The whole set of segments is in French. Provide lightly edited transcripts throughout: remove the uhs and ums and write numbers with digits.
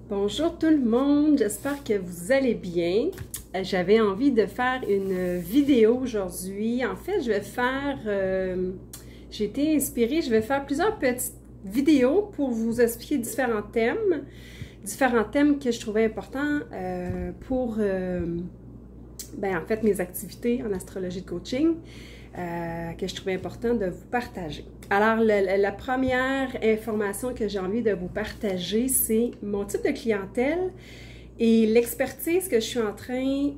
Bonjour tout le monde, j'espère que vous allez bien. J'avais envie de faire une vidéo aujourd'hui. En fait, j'ai été inspirée, je vais faire plusieurs petites vidéos pour vous expliquer différents thèmes que je trouvais importants pour en fait mes activités en astrologie de coaching. Que je trouvais important de vous partager. Alors, la première information que j'ai envie de vous partager, c'est mon type de clientèle et l'expertise que je suis en train,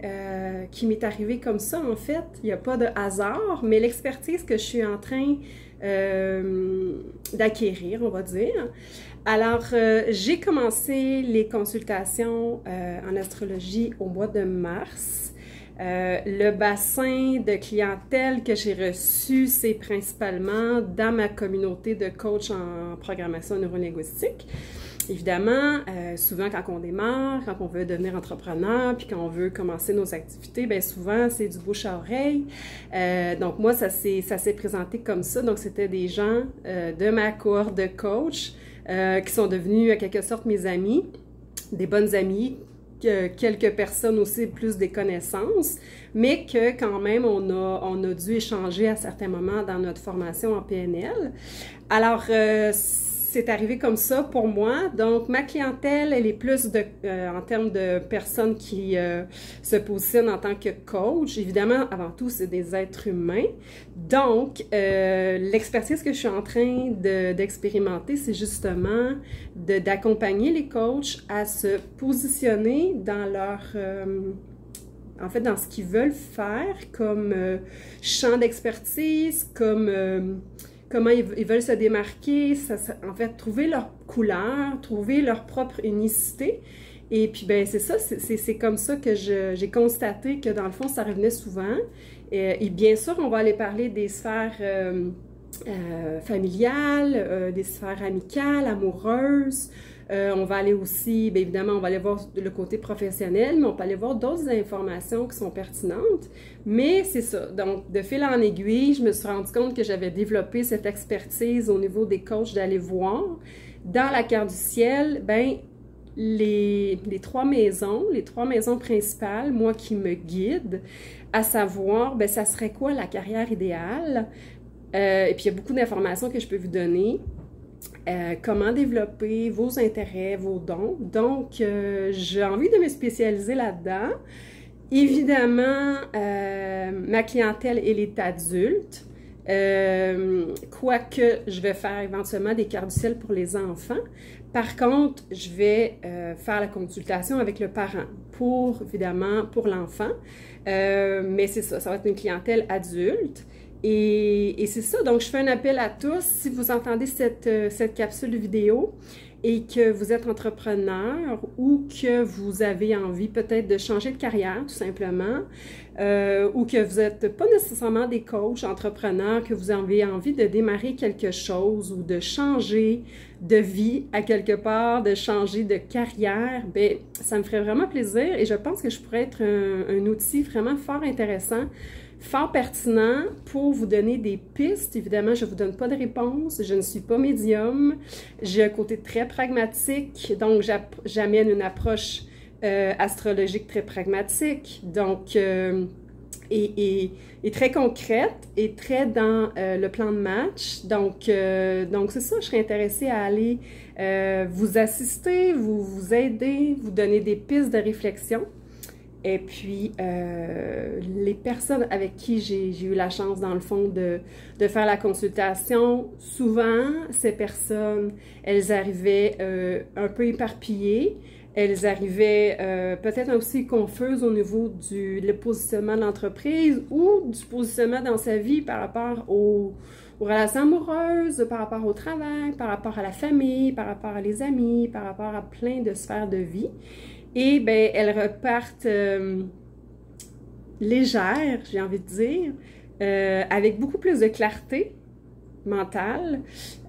qui m'est arrivée comme ça, en fait. Il n'y a pas de hasard, mais l'expertise que je suis en train d'acquérir, on va dire. Alors, j'ai commencé les consultations en astrologie au mois de mars. Le bassin de clientèle que j'ai reçu, c'est principalement dans ma communauté de coach en programmation neurolinguistique. Évidemment, souvent quand on démarre, quand on veut devenir entrepreneur, puis quand on veut commencer nos activités, bien souvent c'est du bouche à oreille. Donc moi, ça s'est présenté comme ça. Donc c'était des gens de ma cohorte de coach qui sont devenus en quelque sorte mes amis, des bonnes amies, quelques personnes aussi plus des connaissances, mais que quand même on a dû échanger à certains moments dans notre formation en PNL. Alors, c'est arrivé comme ça pour moi. Donc, ma clientèle, elle est plus en termes de personnes qui se positionnent en tant que coach. Évidemment, avant tout, c'est des êtres humains. Donc, l'expertise que je suis en train d'expérimenter, c'est justement d'accompagner les coachs à se positionner dans en fait, dans ce qu'ils veulent faire comme champ d'expertise, comme comment ils veulent se démarquer, en fait, trouver leur couleur, trouver leur propre unicité. Et puis, ben c'est ça, c'est comme ça que j'ai constaté que, dans le fond, ça revenait souvent. Et bien sûr, on va aller parler des sphères familiales, des sphères amicales, amoureuses. On va aller aussi, bien évidemment, on va aller voir le côté professionnel, mais on peut aller voir d'autres informations qui sont pertinentes. Mais c'est ça. Donc, de fil en aiguille, je me suis rendu compte que j'avais développé cette expertise au niveau des coachs d'aller voir dans la carte du ciel, bien, les trois maisons principales, moi qui me guident, à savoir, bien, ça serait quoi la carrière idéale? Et puis, il y a beaucoup d'informations que je peux vous donner. Comment développer vos intérêts, vos dons. Donc, j'ai envie de me spécialiser là-dedans. Évidemment, ma clientèle, elle est adulte. Quoique, je vais faire éventuellement des cartes du ciel pour les enfants. Par contre, je vais faire la consultation avec le parent, évidemment, pour l'enfant. Mais c'est ça, ça va être une clientèle adulte. Et c'est ça, donc je fais un appel à tous. Si vous entendez cette capsule vidéo et que vous êtes entrepreneur ou que vous avez envie peut-être de changer de carrière tout simplement, ou que vous n'êtes pas nécessairement des coachs entrepreneurs, que vous avez envie de démarrer quelque chose ou de changer de vie à quelque part, de changer de carrière, bien, ça me ferait vraiment plaisir et je pense que je pourrais être un outil vraiment fort intéressant, fort pertinent pour vous donner des pistes. Évidemment, je ne vous donne pas de réponse, je ne suis pas médium, j'ai un côté très pragmatique, donc j'amène une approche astrologique très pragmatique, donc et très concrète et très dans le plan de match. Donc c'est ça, je serais intéressée à aller vous assister, vous aider, vous donner des pistes de réflexion. Et puis, les personnes avec qui j'ai eu la chance, dans le fond, de faire la consultation, souvent, ces personnes, elles arrivaient un peu éparpillées, elles arrivaient peut-être aussi confuses au niveau du positionnement de l'entreprise ou du positionnement dans sa vie par rapport aux relations amoureuses, par rapport au travail, par rapport à la famille, par rapport à les amis, par rapport à plein de sphères de vie. Et bien, elles repartent légères, j'ai envie de dire, avec beaucoup plus de clarté mentale,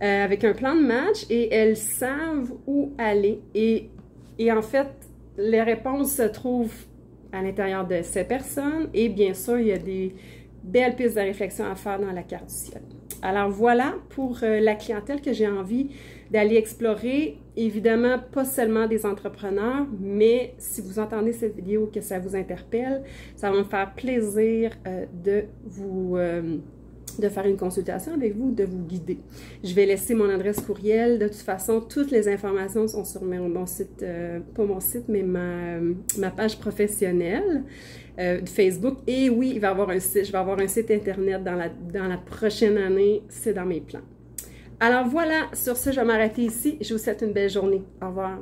avec un plan de match, et elles savent où aller. Et en fait, les réponses se trouvent à l'intérieur de ces personnes, et bien sûr, il y a des belles pistes de réflexion à faire dans la carte du ciel. Alors voilà pour la clientèle que j'ai envie d'aller explorer, évidemment, pas seulement des entrepreneurs, mais si vous entendez cette vidéo, que ça vous interpelle, ça va me faire plaisir de faire une consultation avec vous, de vous guider. Je vais laisser mon adresse courriel. De toute façon, toutes les informations sont sur mon site, pas mon site, mais ma page professionnelle de Facebook. Et oui, il va y avoir un site, je vais avoir un site Internet dans la prochaine année. C'est dans mes plans. Alors voilà, sur ce, je vais m'arrêter ici. Je vous souhaite une belle journée. Au revoir.